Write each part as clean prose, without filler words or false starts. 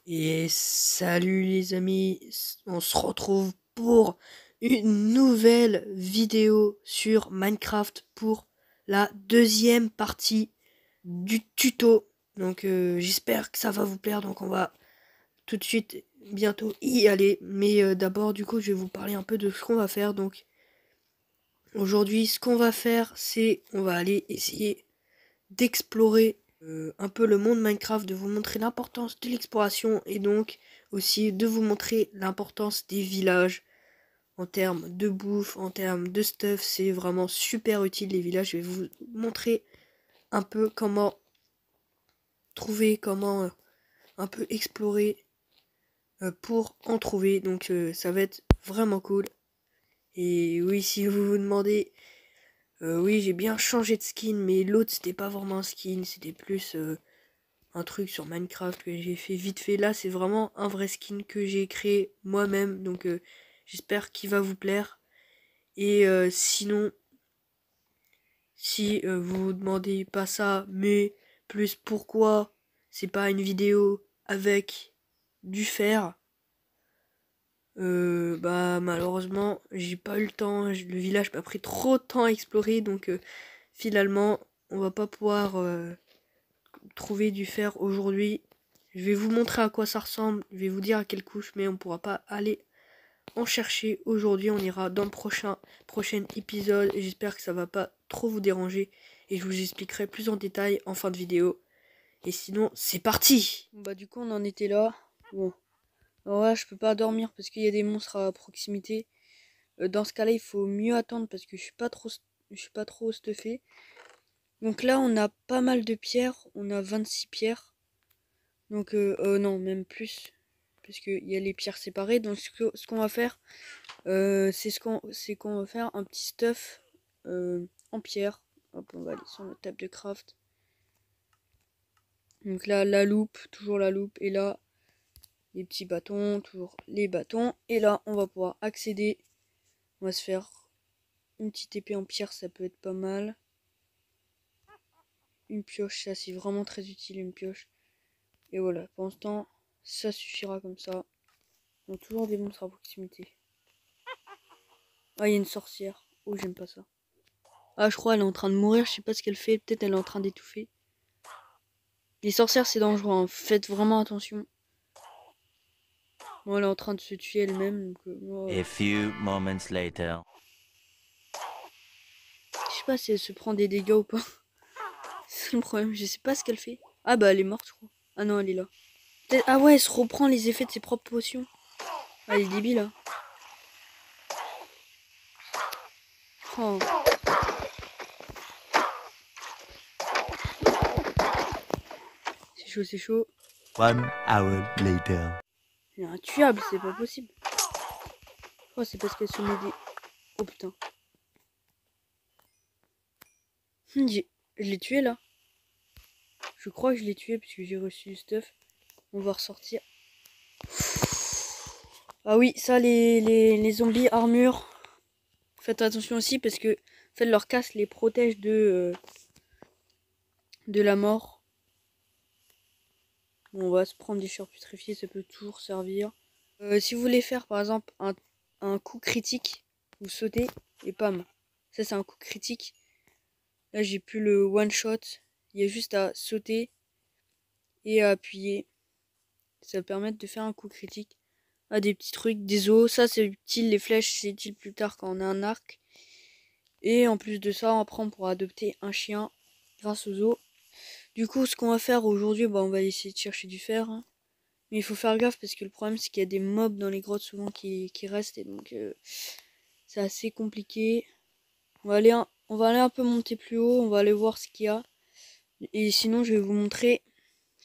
Et salut les amis, on se retrouve pour une nouvelle vidéo sur Minecraft pour la deuxième partie du tuto. Donc j'espère que ça va vous plaire, donc on va tout de suite bientôt y aller. Mais d'abord du coup je vais vous parler un peu de ce qu'on va faire. Donc aujourd'hui ce qu'on va faire c'est on va aller essayer d'explorer un peu le monde Minecraft, de vous montrer l'importance de l'exploration et donc aussi de vous montrer l'importance des villages en termes de bouffe, en termes de stuff. C'est vraiment super utile les villages. Je vais vous montrer un peu comment trouver, comment un peu explorer pour en trouver. Donc ça va être vraiment cool. Et oui, si vous vous demandez, oui, j'ai bien changé de skin, mais l'autre c'était pas vraiment un skin, c'était plus un truc sur Minecraft que j'ai fait vite fait. Là, c'est vraiment un vrai skin que j'ai créé moi-même. Donc, j'espère qu'il va vous plaire. Et sinon, si vous vous demandez pas ça, mais plus pourquoi c'est pas une vidéo avec du fer, bah malheureusement, j'ai pas eu le temps. Le village m'a pris trop de temps à explorer. Donc, finalement, on va pas pouvoir trouver du fer aujourd'hui. Je vais vous montrer à quoi ça ressemble, je vais vous dire à quelle couche, mais on pourra pas aller en chercher aujourd'hui. On ira dans le prochain épisode. J'espère que ça va pas trop vous déranger et je vous expliquerai plus en détail en fin de vidéo. Et sinon, c'est parti. Bah du coup, on en était là. Bon, alors là, je peux pas dormir parce qu'il y a des monstres à proximité. Dans ce cas-là, il faut mieux attendre parce que je suis pas trop stuffé. Donc là, on a pas mal de pierres. On a 26 pierres. Donc, non, même plus. Parce qu'il y a les pierres séparées. Donc, ce qu'on va faire, c'est qu'on va faire un petit stuff en pierre. Hop, on va aller sur notre table de craft. Donc là, la loupe, toujours la loupe. Et là, les petits bâtons, toujours les bâtons. Et là, on va pouvoir accéder. On va se faire une petite épée en pierre, ça peut être pas mal. Une pioche, ça c'est vraiment très utile, une pioche. Et voilà, pour l'instant, ça suffira comme ça. On a toujours des monstres à proximité. Ah, il y a une sorcière. Oh, j'aime pas ça. Ah, je crois elle est en train de mourir. Je sais pas ce qu'elle fait. Peut-être elle est en train d'étouffer. Les sorcières, c'est dangereux. Hein. Faites vraiment attention. Bon, elle est en train de se tuer elle-même. Donc, A few moments later. je sais pas si elle se prend des dégâts ou pas. C'est le problème. Je sais pas ce qu'elle fait. Ah, bah, elle est morte, je crois. Ah non, elle est là. Ah ouais, elle se reprend les effets de ses propres potions. Ah, elle est débile, là. Oh. C'est chaud, c'est chaud. 1 hour later. Elle est intuable, c'est pas possible. Oh, c'est parce qu'elle se met des... Oh putain. Je l'ai tué là. Je crois que je l'ai tué puisque j'ai reçu du stuff. On va ressortir. Ah oui, ça, les zombies armure. Faites attention aussi parce que en fait, leur casse les protège de la mort. Bon, on va se prendre des chair putréfiées, ça peut toujours servir. Si vous voulez faire par exemple un coup critique, vous sautez et pam. Ça, c'est un coup critique. Là, j'ai plus le one shot. Il y a juste à sauter et à appuyer. Ça va permettre de faire un coup critique. Ah, des petits trucs, des os. Ça, c'est utile. Les flèches, c'est utile plus tard quand on a un arc. Et en plus de ça, après, on pourra adopter un chien grâce aux os. Du coup, ce qu'on va faire aujourd'hui, bah, on va essayer de chercher du fer. Hein. Mais il faut faire gaffe parce que le problème, c'est qu'il y a des mobs dans les grottes souvent qui restent. Et donc, c'est assez compliqué. On va aller un peu monter plus haut. On va aller voir ce qu'il y a. Et sinon, je vais vous montrer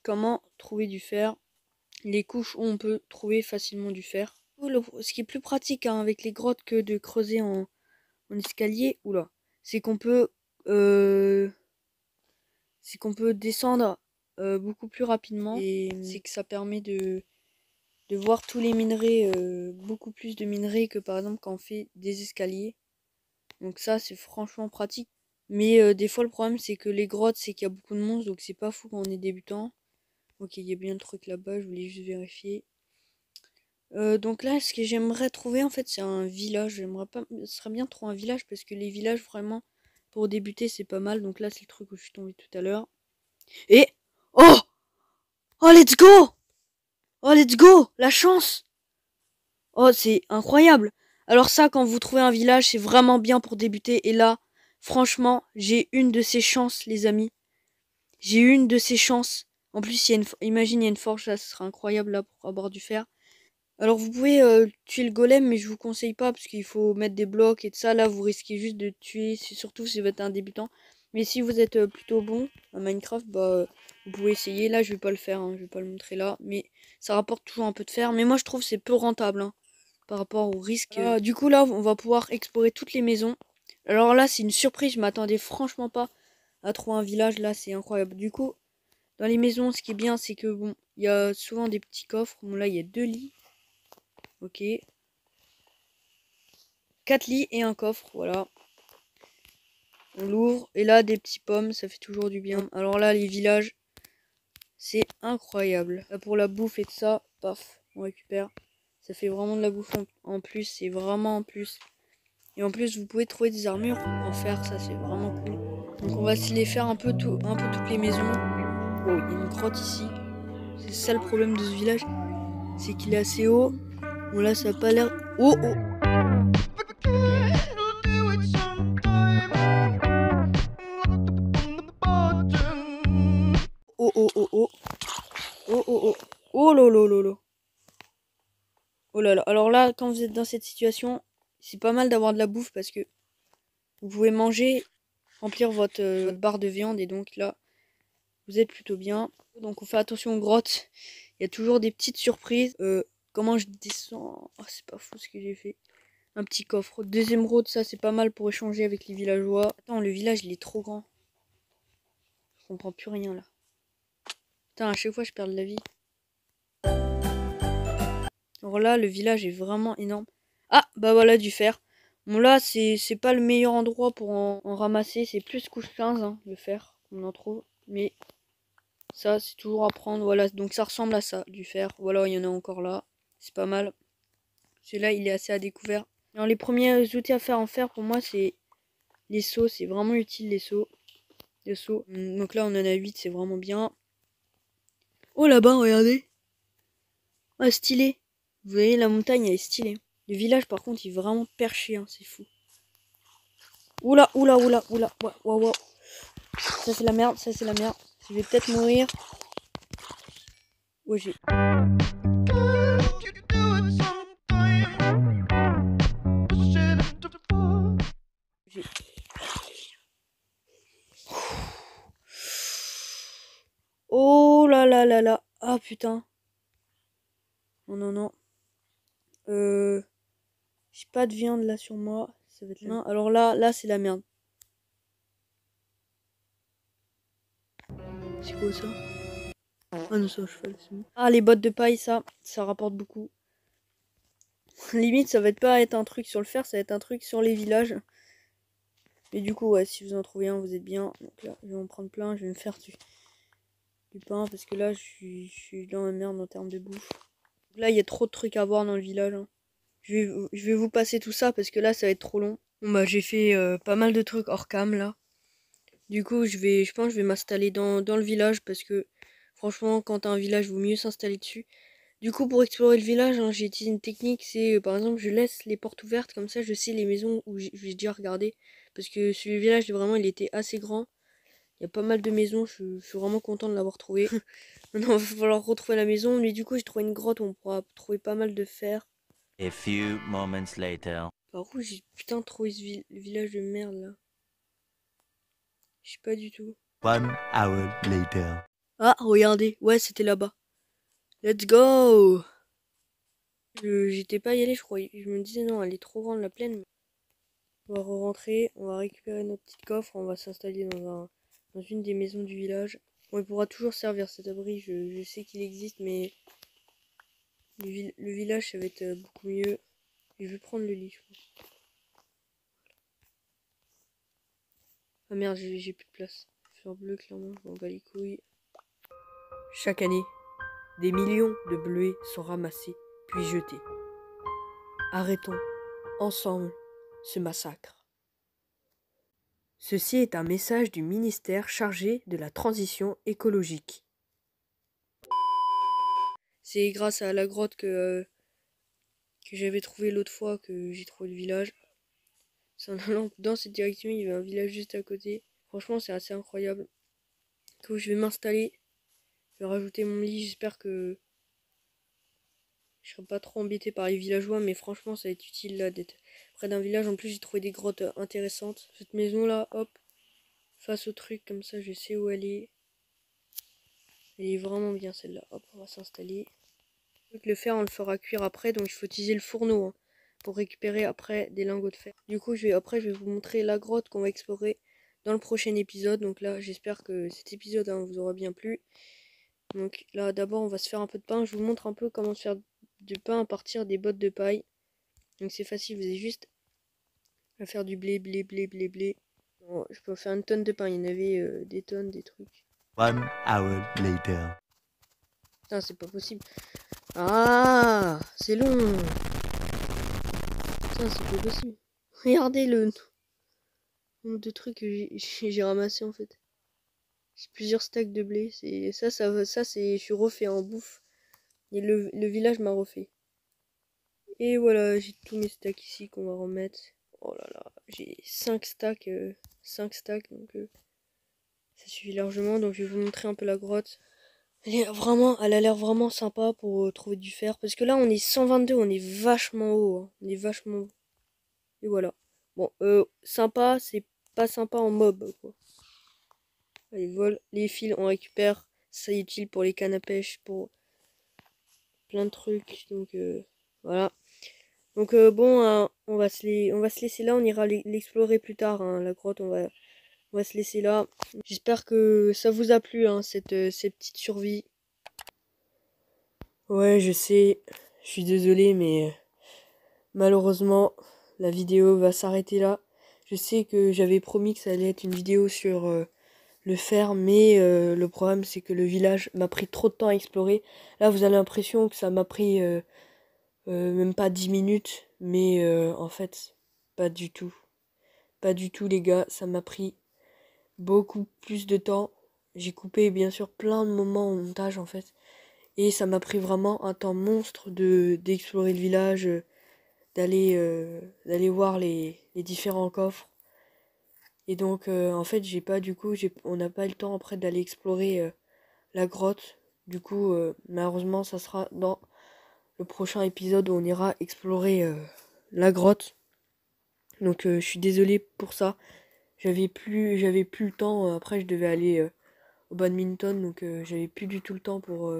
comment trouver du fer. Les couches où on peut trouver facilement du fer. Ce qui est plus pratique hein, avec les grottes que de creuser en escalier, oula, c'est qu'on peut descendre beaucoup plus rapidement et c'est que ça permet de voir tous les minerais, beaucoup plus de minerais que par exemple quand on fait des escaliers. Donc ça c'est franchement pratique. Mais des fois le problème c'est que les grottes c'est qu'il y a beaucoup de monstres donc c'est pas fou quand on est débutant. Ok, il y a bien le truc là-bas, je voulais juste vérifier. Donc là, ce que j'aimerais trouver, en fait, c'est un village. J'aimerais pas... Ce serait bien de trouver un village, parce que les villages, vraiment, pour débuter, c'est pas mal. Donc là, c'est le truc où je suis tombée tout à l'heure. Et... Oh! Oh, let's go! Oh, let's go! La chance! Oh, c'est incroyable! Alors ça, quand vous trouvez un village, c'est vraiment bien pour débuter. Et là, franchement, j'ai une de ces chances, les amis. J'ai une de ces chances. En plus, imagine, il y a une forge, là, ce serait incroyable, là, pour avoir du fer. Alors vous pouvez tuer le golem, mais je vous conseille pas parce qu'il faut mettre des blocs et tout ça. Là, vous risquez juste de tuer, surtout si vous êtes un débutant. Mais si vous êtes plutôt bon à Minecraft, bah vous pouvez essayer. Là, je vais pas le faire, hein, je vais pas le montrer là, mais ça rapporte toujours un peu de fer. Mais moi, je trouve que c'est peu rentable hein, par rapport au risque. Du coup, là, on va pouvoir explorer toutes les maisons. Alors là, c'est une surprise. Je m'attendais franchement pas à trouver un village. Là, c'est incroyable. Du coup, dans les maisons, ce qui est bien, c'est que bon, il y a souvent des petits coffres. Bon, là, il y a 2 lits. Ok. 4 lits et un coffre, voilà. On l'ouvre. Et là, des petits pommes, ça fait toujours du bien. Alors là, les villages, c'est incroyable. Là, pour la bouffe et tout ça, paf, on récupère. Ça fait vraiment de la bouffe en plus, c'est vraiment en plus. Et en plus, vous pouvez trouver des armures en fer, ça c'est vraiment cool. Donc on va se les faire un peu toutes les maisons. Oh, il y a une grotte ici. C'est ça le problème de ce village, c'est qu'il est assez haut. Bon là, ça a pas l'air... Oh, oh. Oh oh oh oh. Oh oh oh. Oh lolo lolo. Oh là là. Alors là, quand vous êtes dans cette situation, c'est pas mal d'avoir de la bouffe parce que vous pouvez manger, remplir votre barre de viande et donc là, vous êtes plutôt bien. Donc on fait attention aux grottes. Il y a toujours des petites surprises. Comment je descends? Oh, c'est pas fou ce que j'ai fait. Un petit coffre. 2 émeraudes, ça c'est pas mal pour échanger avec les villageois. Attends, le village il est trop grand. Je comprends plus rien là. Putain, à chaque fois je perds de la vie. Alors là, le village est vraiment énorme. Ah, bah voilà, du fer. Bon là, c'est pas le meilleur endroit pour en ramasser. C'est plus couche 15, hein, le fer, on en trouve. Mais ça, c'est toujours à prendre. Voilà, donc ça ressemble à ça, du fer. Voilà, il y en a encore là. C'est pas mal. Celui-là, il est assez à découvert. Alors les premiers outils à faire en fer, pour moi, c'est les seaux. C'est vraiment utile, les seaux. Les seaux. Donc là, on en a 8, c'est vraiment bien. Oh là-bas, regardez. Ah, stylé. Vous voyez, la montagne, elle est stylée. Le village, par contre, il est vraiment perché, hein, c'est fou. Oula, oula, oula, oula. Waouh, waouh. Ça, c'est la merde, ça, c'est la merde. Je vais peut-être mourir. Oh, j'ai... Oh là là là là. Ah, putain. Oh non, non. J'ai pas de viande là sur moi. Ça va être là. Alors là, c'est la merde. C'est quoi ça? Ah non, c'est un cheval, c'est bon. Ah, les bottes de paille, ça rapporte beaucoup. Limite, ça va pas être un truc sur le fer, ça va être un truc sur les villages. Mais du coup, ouais, si vous en trouvez un, vous êtes bien. Donc là, je vais en prendre plein, je vais me faire du pain parce que là, je suis dans la merde en termes de bouffe. Donc là, il y a trop de trucs à voir dans le village. Hein. Je vais vous passer tout ça parce que là, ça va être trop long. Bon, bah, j'ai fait pas mal de trucs hors cam là. Du coup, je pense que je vais m'installer dans le village parce que franchement, quand t'as un village, il vaut mieux s'installer dessus. Du coup, pour explorer le village, hein, j'ai utilisé une technique, c'est par exemple, je laisse les portes ouvertes, comme ça je sais les maisons où j'ai déjà regardé. Parce que ce village, vraiment, il était assez grand. Il y a pas mal de maisons, je suis vraiment content de l'avoir trouvé. Maintenant, il va falloir retrouver la maison, mais du coup, j'ai trouvé une grotte où on pourra trouver pas mal de fer. A few moments later. Par où j'ai putain trouvé le village de merde là. Je sais pas du tout. 1 hour later. Ah, regardez, ouais, c'était là-bas. Let's go! J'étais pas y aller, je croyais. Je me disais non, elle est trop grande la plaine. On va rentrer, on va récupérer notre petit coffre, on va s'installer dans une des maisons du village. Bon, il pourra toujours servir cet abri, je sais qu'il existe, mais le village ça va être beaucoup mieux. Je vais prendre le lit, je pense. Ah merde, j'ai plus de place. Fleur bleue, clairement, je m'en bats les couilles. Chaque année, des millions de bleuets sont ramassés puis jetés. Arrêtons ensemble ce massacre. Ceci est un message du ministère chargé de la transition écologique. C'est grâce à la grotte que j'avais trouvé l'autre fois que j'ai trouvé le village. C'est en allant dans cette direction, il y avait un village juste à côté. Franchement, c'est assez incroyable. Du coup, je vais m'installer. Je vais rajouter mon lit. J'espère que je serai pas trop embêté par les villageois, mais franchement, ça va être utile là d'être près d'un village. En plus, j'ai trouvé des grottes intéressantes. Cette maison là, hop, face au truc, comme ça, je sais où elle est. Elle est vraiment bien celle-là. Hop, on va s'installer. Le fer, on le fera cuire après, donc il faut utiliser le fourneau hein, pour récupérer après des lingots de fer. Du coup, je vais vous montrer la grotte qu'on va explorer dans le prochain épisode. Donc là, j'espère que cet épisode vous aura bien plu. Donc là, d'abord, on va se faire un peu de pain. Je vous montre un peu comment se faire du pain à partir des bottes de paille. Donc c'est facile, vous avez juste à faire du blé. Bon, je peux faire une tonne de pain, il y en avait des tonnes, des trucs. 1 hour later. Putain, c'est pas possible. Ah, c'est long. Putain, c'est pas possible. Regardez le nombre de trucs que j'ai ramassé en fait. J'ai plusieurs stacks de blé. C'est ça c'est. Je suis refait en bouffe. Et le village m'a refait. Et voilà, j'ai tous mes stacks ici qu'on va remettre. Oh là là, j'ai 5 stacks. 5 stacks, donc ça suffit largement. Donc je vais vous montrer un peu la grotte. Elle a l'air vraiment sympa pour trouver du fer. Parce que là on est 122, on est vachement haut. Hein. On est vachement haut. Et voilà. Bon, sympa, c'est pas sympa en mob, quoi. Allez, vol, les fils, on récupère. Ça est utile pour les cannes à pêche, pour plein de trucs. Donc, voilà. Donc, bon, on va se laisser là. On ira l'explorer plus tard, hein, la grotte. On va se laisser là. J'espère que ça vous a plu, hein, cette petite survie. Ouais, je sais. Je suis désolé, mais malheureusement, la vidéo va s'arrêter là. Je sais que j'avais promis que ça allait être une vidéo sur le fer, mais le problème c'est que le village m'a pris trop de temps à explorer. Là, vous avez l'impression que ça m'a pris même pas 10 minutes, mais en fait, pas du tout. Pas du tout, les gars. Ça m'a pris beaucoup plus de temps. J'ai coupé, bien sûr, plein de moments au montage, en fait. Et ça m'a pris vraiment un temps monstre d'explorer le village, d'aller voir les différents coffres. Et donc, en fait, on n'a pas eu le temps après d'aller explorer la grotte. Du coup, malheureusement, ça sera dans le prochain épisode où on ira explorer la grotte. Donc, je suis désolé pour ça. J'avais plus le temps. Après, je devais aller au badminton, donc j'avais plus du tout le temps pour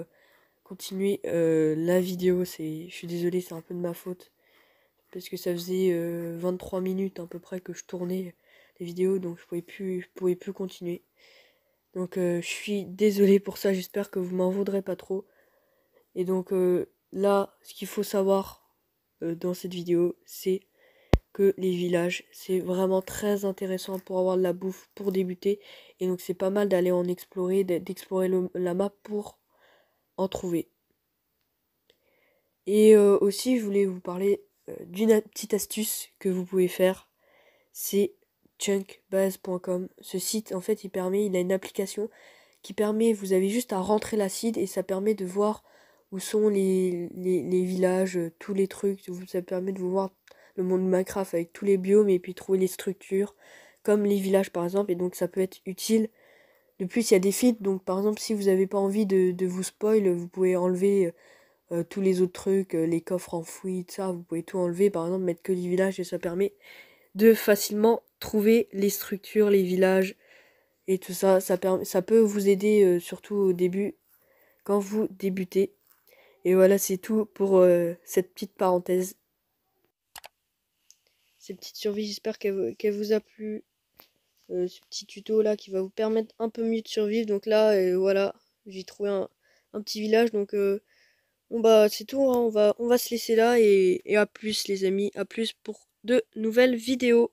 continuer la vidéo. Je suis désolé, c'est un peu de ma faute. Parce que ça faisait 23 minutes à peu près que je tournais les vidéos, donc je pouvais plus continuer. Donc je suis désolé pour ça, j'espère que vous m'en voudrez pas trop. Et donc là, ce qu'il faut savoir dans cette vidéo, c'est que les villages, c'est vraiment très intéressant pour avoir de la bouffe, pour débuter. Et donc c'est pas mal d'aller en explorer, d'explorer la map pour en trouver. Et aussi, je voulais vous parler d'une petite astuce que vous pouvez faire. C'est chunkbase.com. Ce site, en fait, il a une application qui permet, vous avez juste à rentrer l'acide et ça permet de voir où sont les villages, tous les trucs. Ça permet de vous voir le monde Minecraft avec tous les biomes et puis trouver les structures, comme les villages par exemple. Et donc ça peut être utile. De plus, il y a des feeds. Donc par exemple, si vous n'avez pas envie de vous spoil, vous pouvez enlever tous les autres trucs, les coffres enfouis, tout ça. Vous pouvez tout enlever. Par exemple, mettre que les villages et ça permet de facilement trouver les structures, les villages et tout ça. Ça peut vous aider surtout au début quand vous débutez. Et voilà, c'est tout pour cette petite parenthèse. Cette petite survie, j'espère qu'elle vous a plu. Ce petit tuto là qui va vous permettre un peu mieux de survivre. Donc là, voilà, j'ai trouvé un petit village. Donc bon bah c'est tout, hein. On va se laisser là et à plus les amis. À plus pour de nouvelles vidéos.